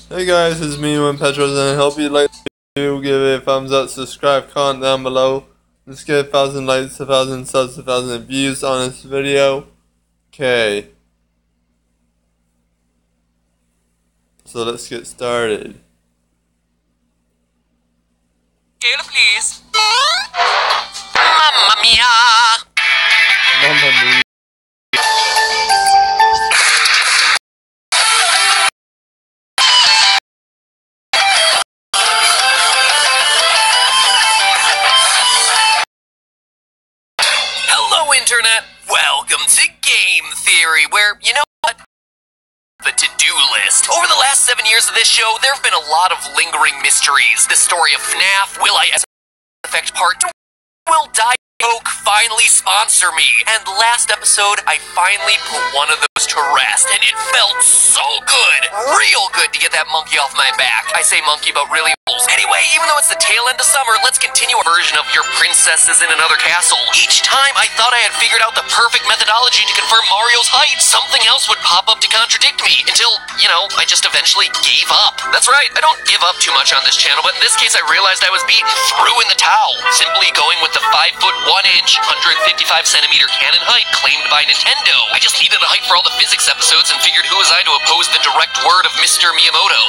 Hey guys, it's me, Petros, and I hope you like the video. Give it a thumbs up, subscribe, comment down below. Let's get 1,000 likes, 1,000 subs, 1,000 views on this video. Okay. So let's get started. Scale, please. Mamma mia! Mamma mia. Hello, Internet! Welcome to Game Theory, where, you know what? The to-do list. Over the last 7 years of this show, there have been a lot of lingering mysteries. The story of FNAF, Will I Effect Part 2, Will Die Coke finally sponsor me? And last episode, I finally put one of those to rest, and it felt so good! Real good to get that monkey off my back. I say monkey, but really anyway, even though it's the tail end of summer, let's continue our version of Your Princess is in Another Castle. Each time, I thought I had figured out the perfect methodology to confirm Mario's height. Something else would pop up to contradict me, until, you know, I just eventually gave up. That's right, I don't give up too much on this channel, but in this case I realized I was beaten, threw in the towel, simply going with the 5'1" 155cm canon height claimed by Nintendo. I just needed a height for all the physics episodes and figured who was I to oppose the direct word of Mr. Miyamoto.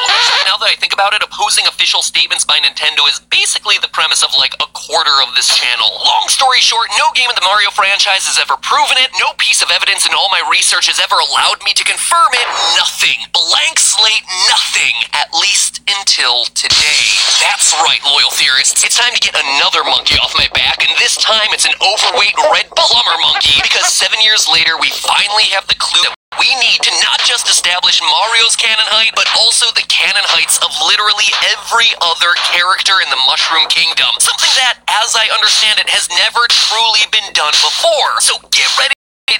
Now that I think about it, opposing official statements by Nintendo is basically the premise of like a quarter of this channel. Long story short, no game in the Mario franchise has ever proven it, no piece of evidence in all my research has ever allowed me to confirm it, nothing. Blank slate, nothing. At least until today. That's right, loyal theorists. It's time to get another monkey off my back, and this time it's an overweight red plumber monkey, because 7 years later we finally have the clue that we need to not just establish Mario's canon height, but also the canon heights of literally every other character in the Mushroom Kingdom. Something that, as I understand it, has never truly been done before. So get ready to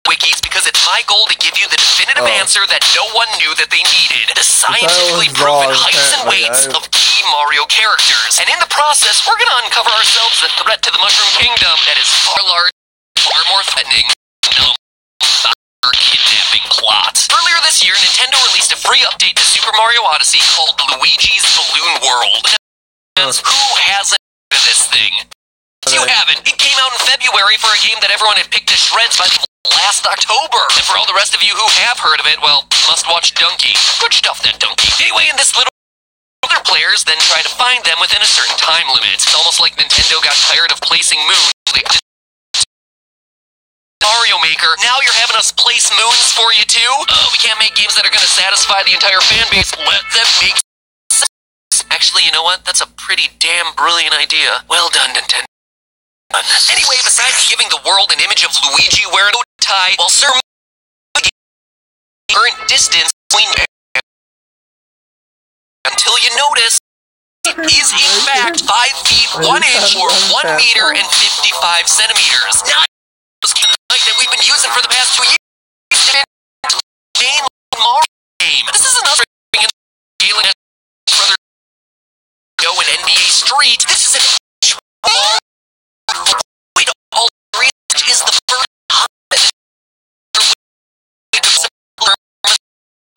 wikis, because it's my goal to give you the definitive answer that no one knew that they needed. The scientifically proven heights and weights of key Mario characters. And in the process, we're gonna uncover ourselves the threat to the Mushroom Kingdom that is far larger, far more threatening, kidnapping plot. Earlier this year, Nintendo released a free update to Super Mario Odyssey called Luigi's Balloon World. Who hasn't heard of this thing? If you haven't, it came out in February for a game that everyone had picked to shreds by last October. And for all the rest of you who have heard of it, well, you must watch Donkey. Good stuff, that Donkey. Anyway, in this little other players then try to find them within a certain time limit. It's almost like Nintendo got tired of placing moons. Mario Maker, now you're having us place moons for you too? Oh, we can't make games that are gonna satisfy the entire fan base. Let them make sense. Actually, you know what? That's a pretty damn brilliant idea. Well done, Nintendo. Anyway, besides giving the world an image of Luigi wearing a tie while serving current distance between until you notice it is in fact 5 feet 1 inch or 1 meter and 55 centimeters. Now that we've been using for the past 2 years. Game Mario game. This is another scaling as brother go in NBA Street. This is an we don't all agree is the first like this.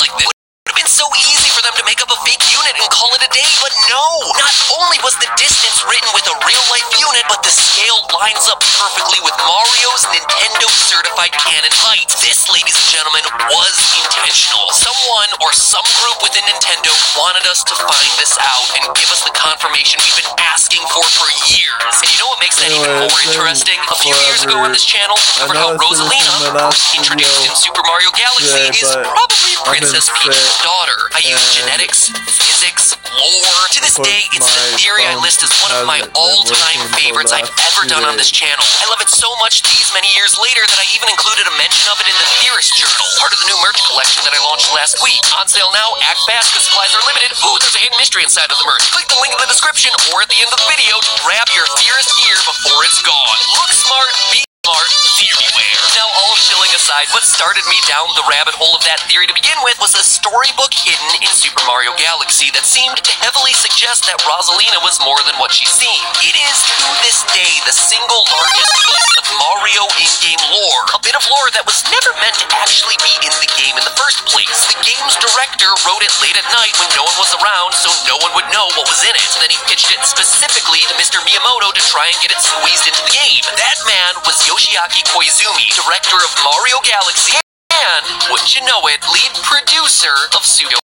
It would have been so easy for them to make up a fake unit and call it a day, but no! Not only was the distance written with a real-life unit, but the scale lines up perfectly with Mario's Nintendo-certified canon height. This, ladies and gentlemen, was intentional. Someone or some group within Nintendo wanted us to find this out and give us the confirmation we've been asking for years. And you know what makes that even more interesting? A few years ago on this channel, we covered how Rosalina, introduced in Super Mario Galaxy, is probably Princess Peach's daughter. I used genetics, physics, lore. To this day, it's the theory I list as one of my all-time favorites I've ever done on this channel. I love it so much these many years later that I even included a mention of it in the Theorist Journal, part of the new merch collection that I launched last week. On sale now, act fast because supplies are limited. Ooh, there's a hidden mystery inside of the merch. Click the link in the description or at the end of the video to grab your Theorist gear before it's gone. Look smart, be smart, theory wear. Now all shilling aside, what started me down the rabbit hole of that theory to begin with was a storybook hidden in Super Mario Galaxy that seemed to heavily suggest that Rosalina was more than what she seemed. It is, to this day, the single largest piece of Mario in-game lore. A bit of lore that was never meant to actually be in the game in the first place. The game's director wrote it late at night when no one was around, so no one would know what was in it. Then he pitched it specifically to Mr. Miyamoto to try and get it squeezed into the game. That man was Yoshiaki Koizumi, director of Mario Galaxy, and, wouldn't you know it, lead producer of Suyo.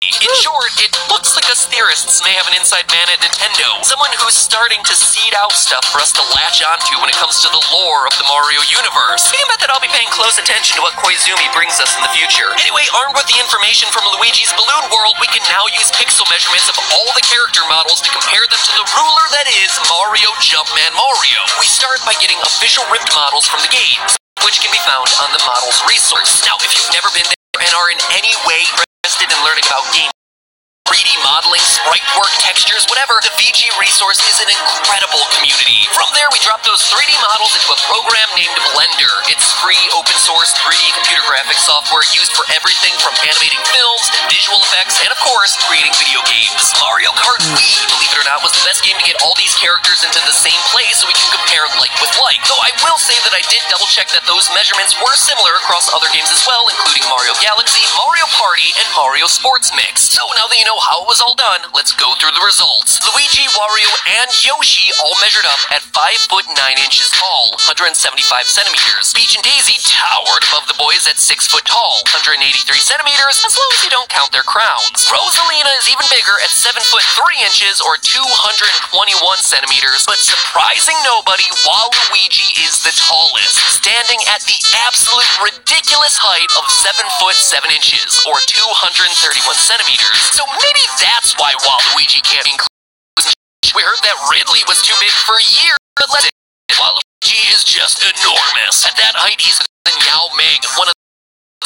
In short, it looks like us theorists may have an inside man at Nintendo, someone who's starting to seed out stuff for us to latch onto when it comes to the lore of the Mario universe. I bet that I'll be paying close attention to what Koizumi brings us in the future. Anyway, armed with the information from Luigi's Balloon World, we can now use pixel measurements of all the character models to compare them to the ruler that is Mario Jumpman Mario. We start by getting official ripped models from the games, which can be found on the models resource. Now, if you've never been there and are in any way interested in learning about game 3D modeling, sprite work, textures, whatever, the VG resource is an incredible community. From there, we drop those 3D models into a program named Blender. It's free, open source 3D computer graphics software used for everything from animating films to visual effects and, of course, creating video games. Mario Kart Wii, believe it or not, was the best game to get all these characters into the same place so we can compare like with like. Though I will say that I did double check that those measurements were similar across other games as well, including Mario Galaxy, Mario Party, and Mario Sports Mix. So now that you know how it was all done, let's go through the results. Luigi, Wario, and Yoshi all measured up at 5 foot 9 inches tall, 175 centimeters. Peach and Daisy towered above the boys at 6 foot tall, 183 centimeters, as long as you don't count their crowns. Rosalina is even bigger at 7 foot 3 inches, or 221 centimeters, but surprising nobody, Waluigi is the tallest, standing at the absolute ridiculous height of 7 foot 7 inches, or 231 centimeters. So maybe that's why Waluigi can't be included. We heard that Ridley was too big for years, but let's say Waluigi is just enormous. At that height, he's than Yao Ming, one of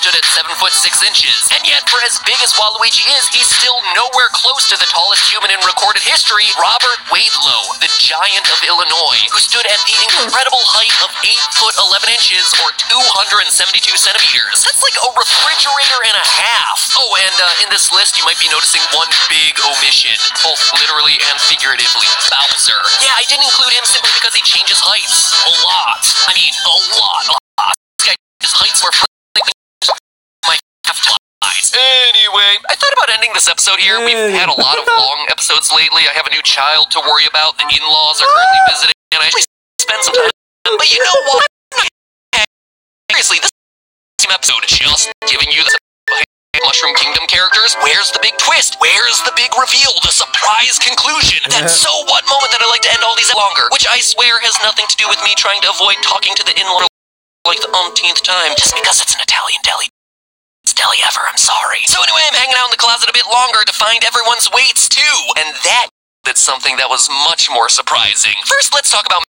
stood at 7 foot 6 inches. And yet, for as big as Waluigi is, he's still nowhere close to the tallest human in recorded history, Robert Wadlow, the giant of Illinois, who stood at the incredible height of 8 foot 11 inches, or 272 centimeters. That's like a refrigerator and a half. Oh, and in this list, you might be noticing one big omission, both literally and figuratively. Bowser. Yeah, I didn't include him simply because he changes heights. A lot. I mean, a lot. This guy, his heights were Anyway, I thought about ending this episode here. We've had a lot of long episodes lately. I have a new child to worry about. The in-laws are currently visiting, and I actually spend some time with them. But you know what? Seriously, this episode is just giving you the Mushroom Kingdom characters. Where's the big twist? Where's the big reveal? The surprise conclusion? That so what moment that I like to end all these longer, which I swear has nothing to do with me trying to avoid talking to the in-law like the umpteenth time, just because it's an Italian deli. Deli ever, I'm sorry. So anyway, I'm hanging out in the closet a bit longer to find everyone's weights too, and that's something that was much more surprising. First, let's talk about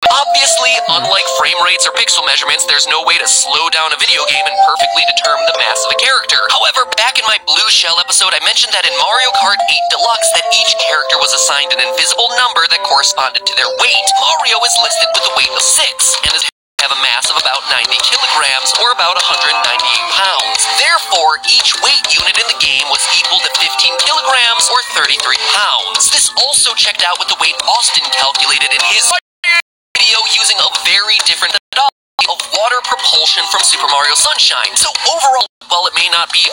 obviously, unlike frame rates or pixel measurements, there's no way to slow down a video game and perfectly determine the mass of a character. However, back in my Blue Shell episode, I mentioned that in Mario Kart 8 Deluxe that each character was assigned an invisible number that corresponded to their weight. Mario is listed with a weight of 6, and is have a mass of about 90 kilograms, or about 198 pounds. Therefore, each weight unit in the game was equal to 15 kilograms, or 33 pounds. This also checked out with the weight Austin calculated in his video using a very different methodology of water propulsion from Super Mario Sunshine. So overall, while it may not be 100%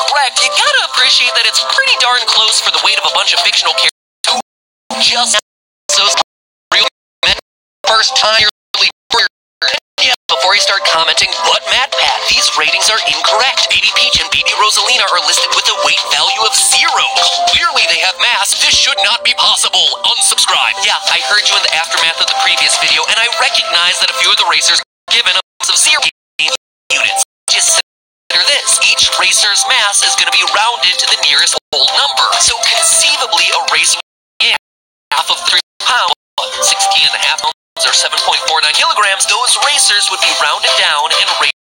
correct, you gotta appreciate that it's pretty darn close for the weight of a bunch of fictional characters who just so real men first time before you start commenting, but Matt Pat, these ratings are incorrect. Baby Peach and Baby Rosalina are listed with a weight value of 0. Clearly they have mass. This should not be possible. Unsubscribe. Yeah, I heard you in the aftermath of the previous video, and I recognize that a few of the racers are given a mass of 0 units. Just consider this. Each racer's mass is going to be rounded to the nearest whole number. So conceivably, a racer half of 3 pounds, 16 and a half or 7.49 kilograms, those racers would be rounded down and rated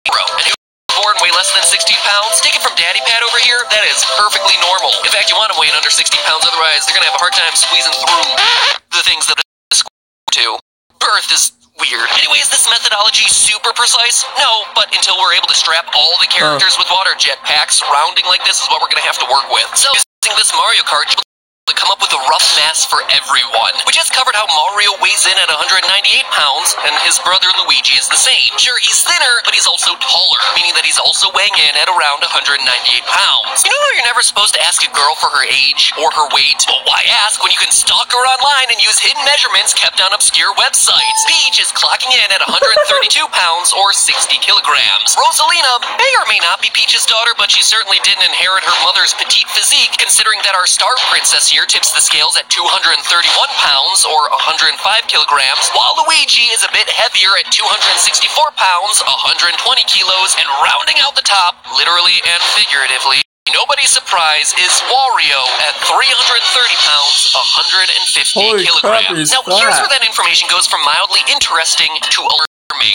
0. And who born weigh less than 16 pounds? Take it from Daddy Pat over here, that is perfectly normal. In fact, you want them weighing under 16 pounds, otherwise they're gonna have a hard time squeezing through the things that to. Birth is weird. Anyway, is this methodology super precise? No, but until we're able to strap all the characters with water jetpacks, rounding like this is what we're gonna have to work with. So, using this Mario Kart, to come up with a rough mass for everyone. We just covered how Mario weighs in at 198 pounds, and his brother Luigi is the same. Sure, he's thinner, but he's also taller, meaning that he's also weighing in at around 198 pounds. You know how you're never supposed to ask a girl for her age or her weight? Well, why ask when you can stalk her online and use hidden measurements kept on obscure websites? Peach is clocking in at 132 pounds or 60 kilograms. Rosalina may or may not be Peach's daughter, but she certainly didn't inherit her mother's petite physique, considering that our star princess here tips the scales at 231 pounds or 105 kilograms, while Luigi is a bit heavier at 264 pounds, 120 kilos, and rounding out the top, literally and figuratively, nobody's surprise is Wario at 330 pounds, 150 Holy kilograms. crap, he's Now, fat. here's where that information goes from mildly interesting to alarming.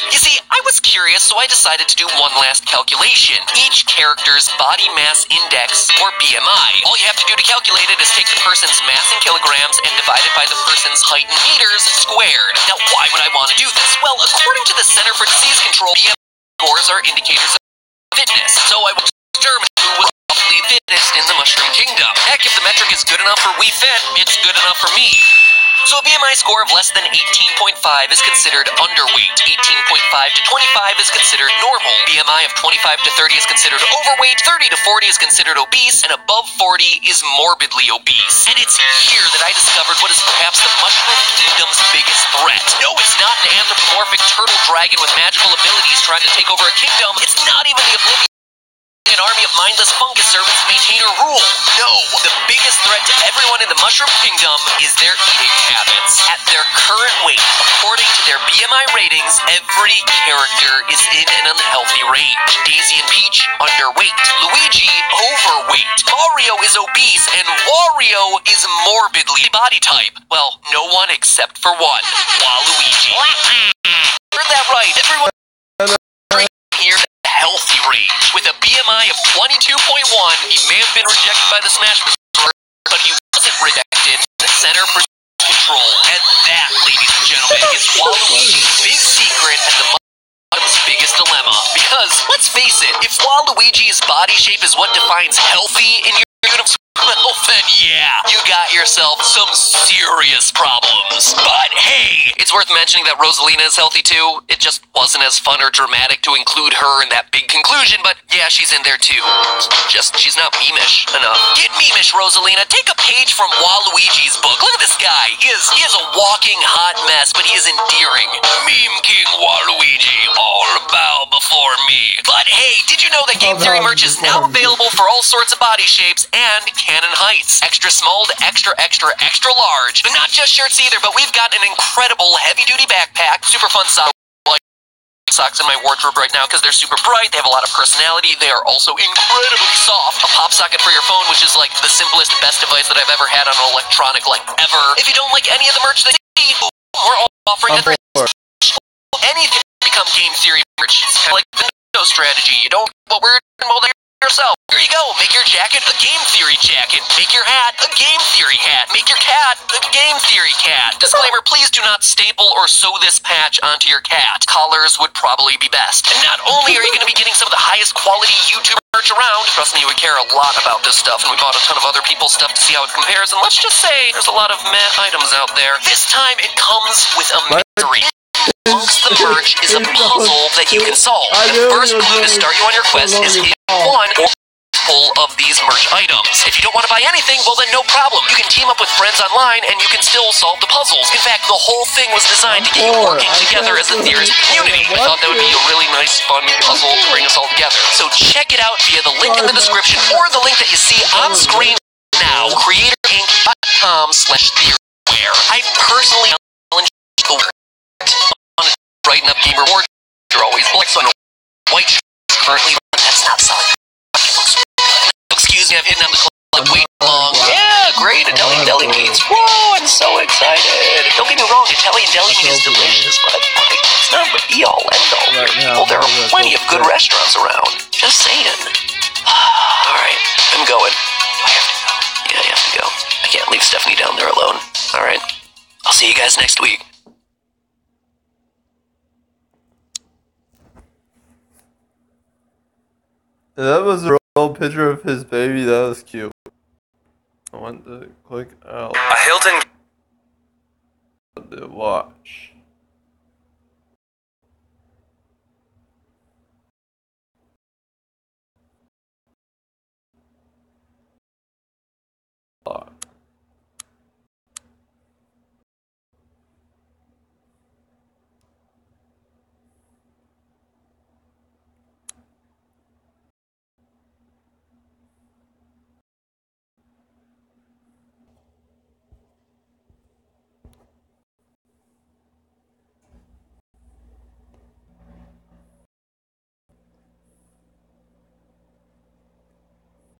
You see, I was curious, so I decided to do one last calculation. Each character's body mass index, or BMI. All you have to do to calculate it is take the person's mass in kilograms and divide it by the person's height in meters squared. Now, why would I want to do this? Well, according to the Center for Disease Control, BMI scores are indicators of fitness. So I will determine who was roughly fittest in the Mushroom Kingdom. Heck, if the metric is good enough for Wii Fit, it's good enough for me. So a BMI score of less than 18.5 is considered underweight. 18.5 to 25 is considered normal. BMI of 25 to 30 is considered overweight. 30 to 40 is considered obese. And above 40 is morbidly obese. And it's here that I discovered what is perhaps the Mushroom Kingdom's biggest threat. No, it's not an anthropomorphic turtle dragon with magical abilities trying to take over a kingdom. It's not even the Oblivion, an army of mindless fungus servants maintain or rule. No, the biggest threat to everyone in the Mushroom Kingdom is their eating habits. At their current weight, according to their BMI ratings, every character is in an unhealthy range. Daisy and Peach, underweight. Luigi, overweight. Mario is obese, and Wario is morbidly body type. Well, no one except for one, Waluigi. Heard that right. Everyone here healthy range. With a BMI of 22.1, he may have been rejected by the Smash Bros., but he wasn't rejected. The Center for Control. And that, ladies and gentlemen, is Waluigi's big secret and the Mushroom's biggest dilemma. Because, let's face it, if Waluigi's body shape is what defines healthy in your universe, well then yeah, you got yourself some serious problems. But hey, it's worth mentioning that Rosalina is healthy too. It just wasn't as fun or dramatic to include her in that big conclusion, but yeah, she's in there too. Just, she's not memeish enough. Get memeish, Rosalina. Take a page from Waluigi's book. Look at this guy. He is a walking hot mess, but he is endearing. Meme King Waluigi, all bow before me. But hey, did you know that Game Theory merch is now available for all sorts of body shapes and canon heights? Extra small to extra, extra, extra large. But not just shirts either, but we've got an incredible heavy-duty backpack, super fun socks in my wardrobe right now because they're super bright, they have a lot of personality, they are also incredibly soft. A pop socket for your phone, which is like the simplest, best device that I've ever had on an electronic, like, ever. If you don't like any of the merch that you see, we're offering anything to become Game Theory merch. It's kind of like the no strategy. You don't what we're mold yourself. Here you go. Make your jacket a Game Theory jacket. Make your hat a Game Theory hat. Make your cat a Game Theory cat. Disclaimer, please do not staple or sew this patch onto your cat. Collars would probably be best. And not only are you going to be getting some of the highest quality YouTube merch around, trust me, we care a lot about this stuff, and we bought a ton of other people's stuff to see how it compares, and let's just say there's a lot of meh items out there. This time it comes with a mystery. Amongst the merch is a puzzle that you can solve. The first clue to start you on your quest is hidden one or full of these merch items. If you don't want to buy anything, well then no problem. You can team up with friends online and you can still solve the puzzles. In fact, the whole thing was designed to get you working together as a theorist community. I thought that would be a really nice, fun puzzle to bring us all together. So check it out via the link in the description or the link that you see on screen now, creatorinc.com/theoryware. I personally challenge the writing up gamer awards. You're always black on a white shirt currently. That's not selling. Excuse me, I've hidden on the club way too long. Yeah, great Italian deli meats. Whoa, I'm so excited. Don't get me wrong, Italian deli meat is delicious, but it's not the be all end all for people. There are plenty of good restaurants around. Just saying. Alright, I'm going. Do I have to go? Yeah, I have to go. I can't leave Stephanie down there alone. Alright. I'll see you guys next week. That was a real picture of his baby. That was cute. I want to click out A Hilton the watch.